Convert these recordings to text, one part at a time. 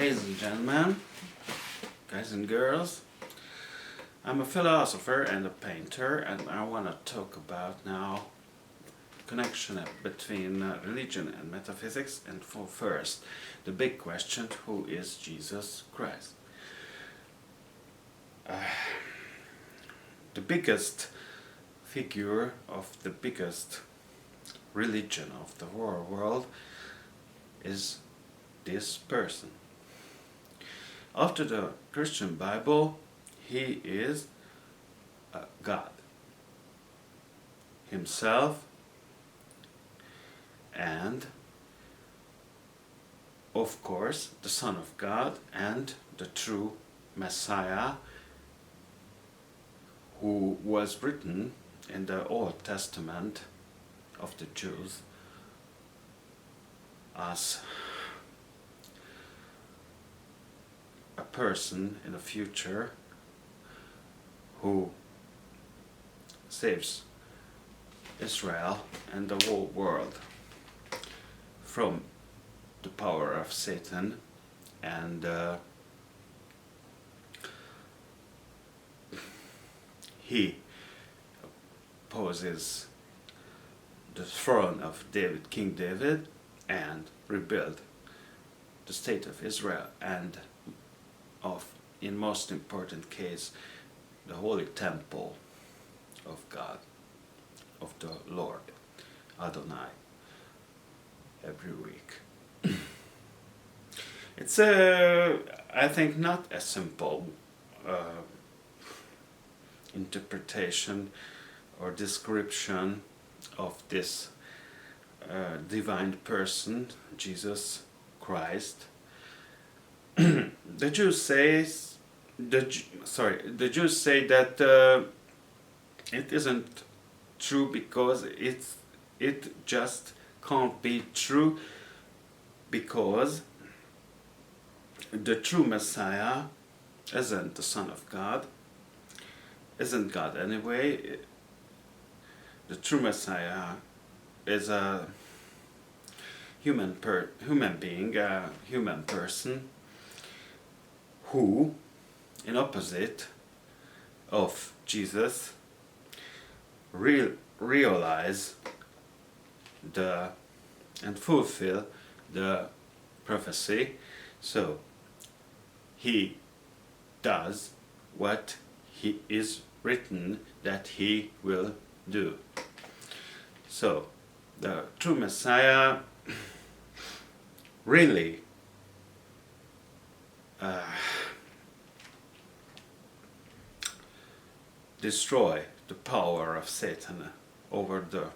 Ladies and gentlemen, guys and girls, I'm a philosopher and a painter, and I want to talk about now connection between religion and metaphysics. And for first, the big question: who is Jesus Christ? The biggest figure of the biggest religion of the whole world is this person. After the Christian Bible, he is God himself, and of course the Son of God and the true Messiah, who was written in the Old Testament of the Jews as a person in the future who saves Israel and the whole world from the power of Satan, and he opposes the throne of David, King David, and rebuild the state of Israel, and in most important case, the holy temple of God, of the Lord, Adonai, every week. It's I think not a simple interpretation or description of this divine person, Jesus Christ. The Jews say that it isn't true because it just can't be true, because the true Messiah isn't the Son of God, isn't God anyway. The true Messiah is a human being, a human person, who, in opposite of Jesus, realize and fulfill the prophecy. So he does what he is written that he will do. So the true Messiah really destroy the power of Satan over the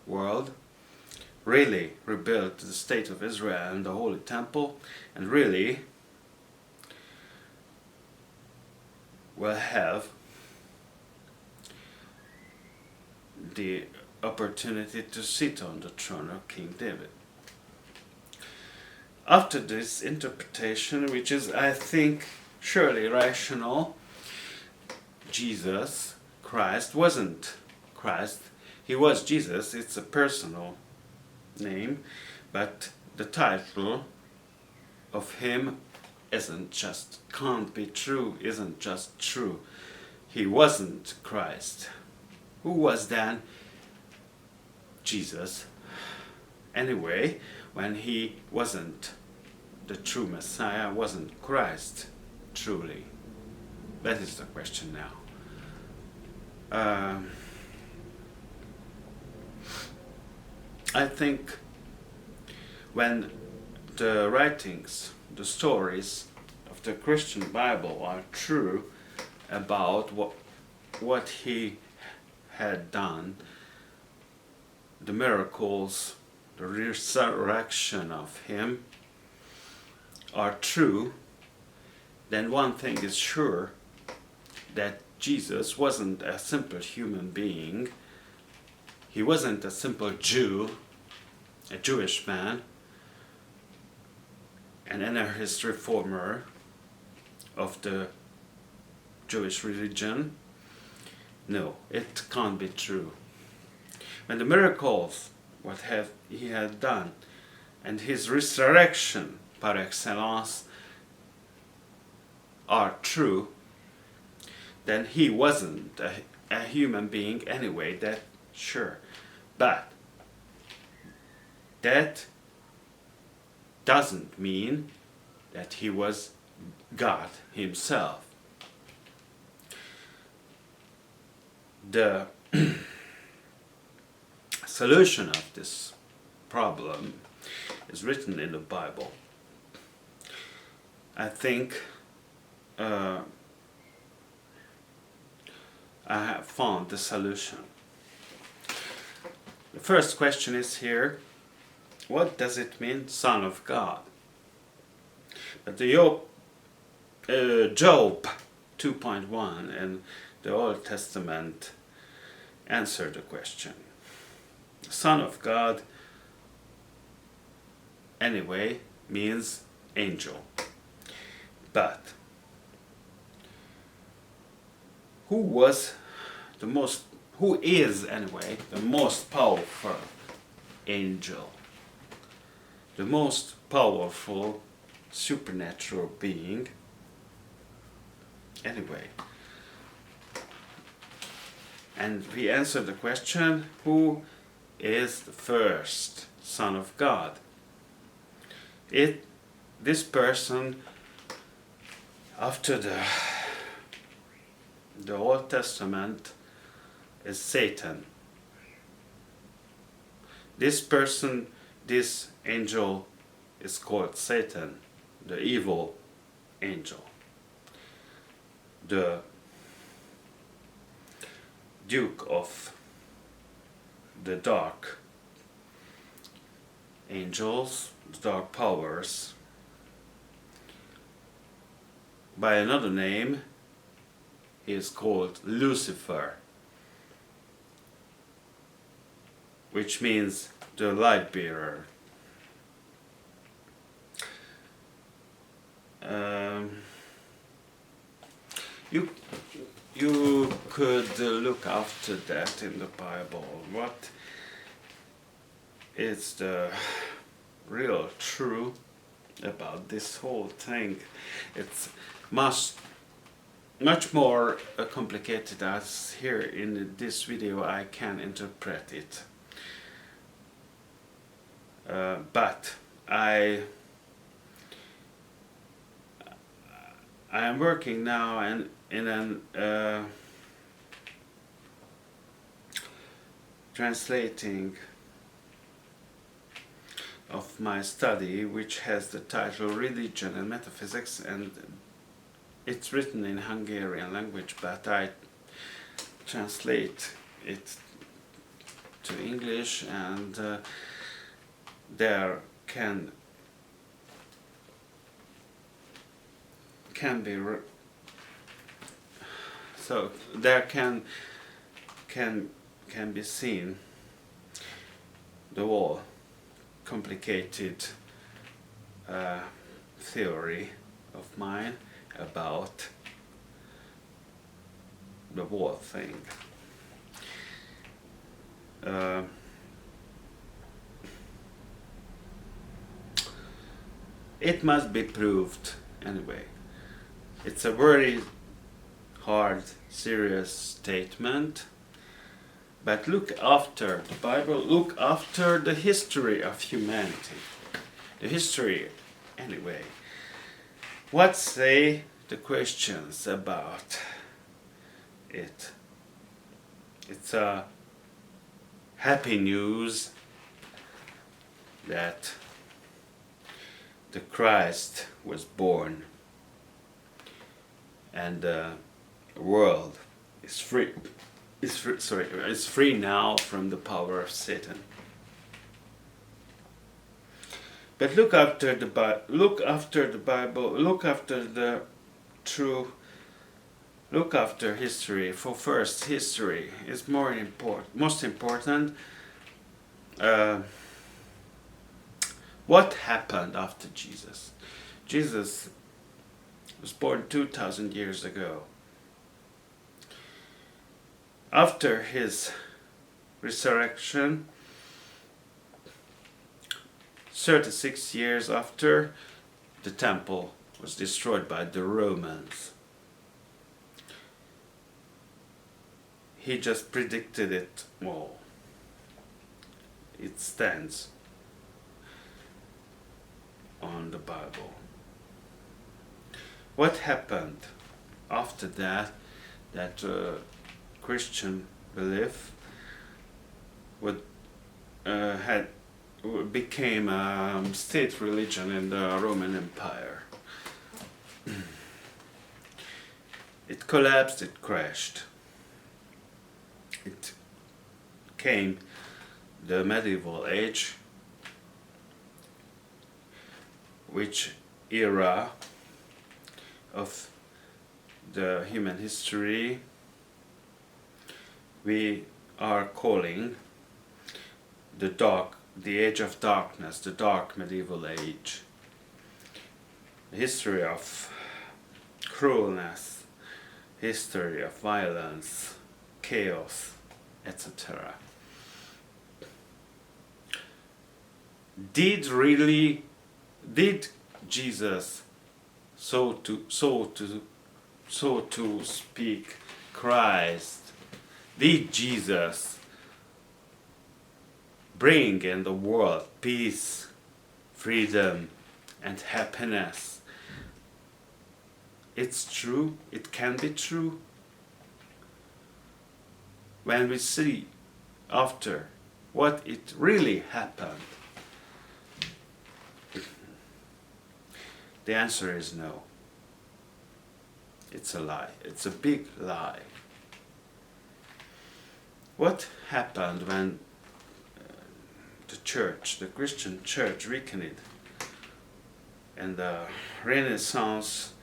world, really rebuild the state of Israel and the holy temple, and really will have the opportunity to sit on the throne of King David. After this interpretation, which is, I think, surely rational, Jesus Christ wasn't Christ. He was Jesus. It's a personal name, but the title of him can't be true, isn't just true. He wasn't Christ. Who was then Jesus? Anyway, when he wasn't the true Messiah, wasn't Christ truly? That is the question now. I think when the writings, the stories of the Christian Bible are true about what he had done, the miracles, the resurrection of him are true, then one thing is sure, that Jesus wasn't a simple human being. He wasn't a simple Jew, a Jewish man, an anarchist reformer of the Jewish religion. No, it can't be true. When the miracles, he had done, and his resurrection par excellence are true, then he wasn't a human being anyway, that sure. But that doesn't mean that he was God himself. The solution of this problem is written in the Bible. I think I have found the solution. The first question is here, what does it mean, Son of God? But the Job 2.1 and the Old Testament answer the question. Son of God anyway means angel. But who is anyway the most powerful angel? The most powerful supernatural being anyway. And we answer the question, who is the first Son of God? This person after the Old Testament is Satan. This person, this angel is called Satan, the evil angel, the duke of the dark angels, the dark powers. By another name, he is called Lucifer, which means the light bearer. You could look after that in the Bible. What is the real truth about this whole thing? It's much more complicated as here in this video I can interpret it. But I am working now in an translating of my study, which has the title Religion and Metaphysics, and it's written in Hungarian language, but I translate it to English, and there can be so there can be seen the whole complicated theory of mine about the whole thing. It must be proved anyway. It's a very hard, serious statement, but look after the Bible, look after the history of humanity. The history, anyway. What say the Christians about it? It's a happy news that the Christ was born and the world is free. It's free now from the power of Satan. But look after the Bible, look after the true, look after history. For first, history is most important. What happened after Jesus? Jesus was born 2,000 years ago. After his resurrection, 36 years after, the temple was destroyed by the Romans. He just predicted it all. It stands on the Bible. What happened after that? That Christian belief became a state religion in the Roman Empire. It collapsed, it crashed. It came the medieval age, which era of the human history we are calling the age of darkness, the dark medieval age. The history of cruelness, history of violence, chaos, etc. Did Jesus, so to speak, Christ, did Jesus bring in the world peace, freedom, and happiness? It's true, it can be true. When we see after what it really happened, the answer is no. It's a lie. It's a big lie. What happened when the church, the Christian church, weakened and the Renaissance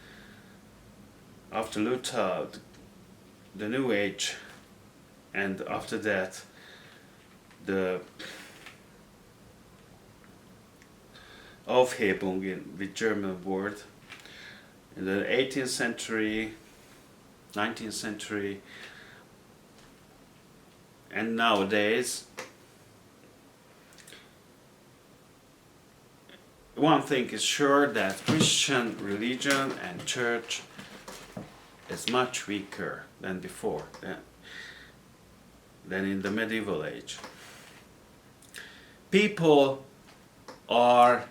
after Luther, the New Age, and after that the Aufhebung in the German word in the 18th century, 19th century, and nowadays, one thing is sure, that Christian religion and church is much weaker than before, than in the medieval age. People are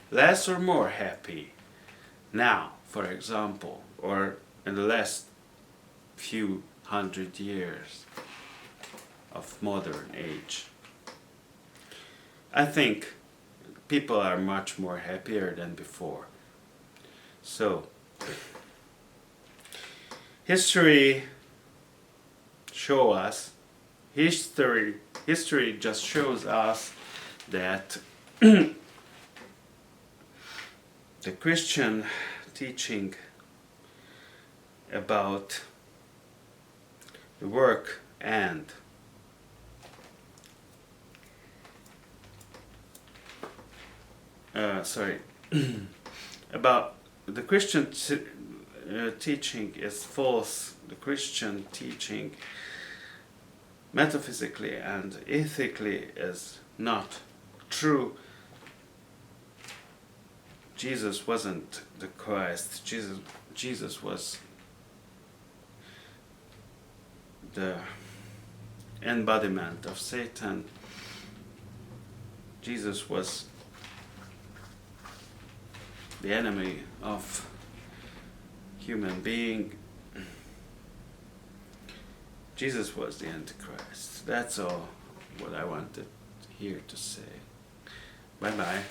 less or more happy now, for example, or in the last few hundred years of modern age. I think people are much more happier than before. So, history just shows us that the Christian teaching about the work and about the Christian teaching is false. The Christian teaching metaphysically and ethically is not true. Jesus wasn't the Christ. Jesus was the embodiment of Satan. Jesus was the enemy of human being. Jesus was the Antichrist. That's all what I wanted here to say. Bye bye.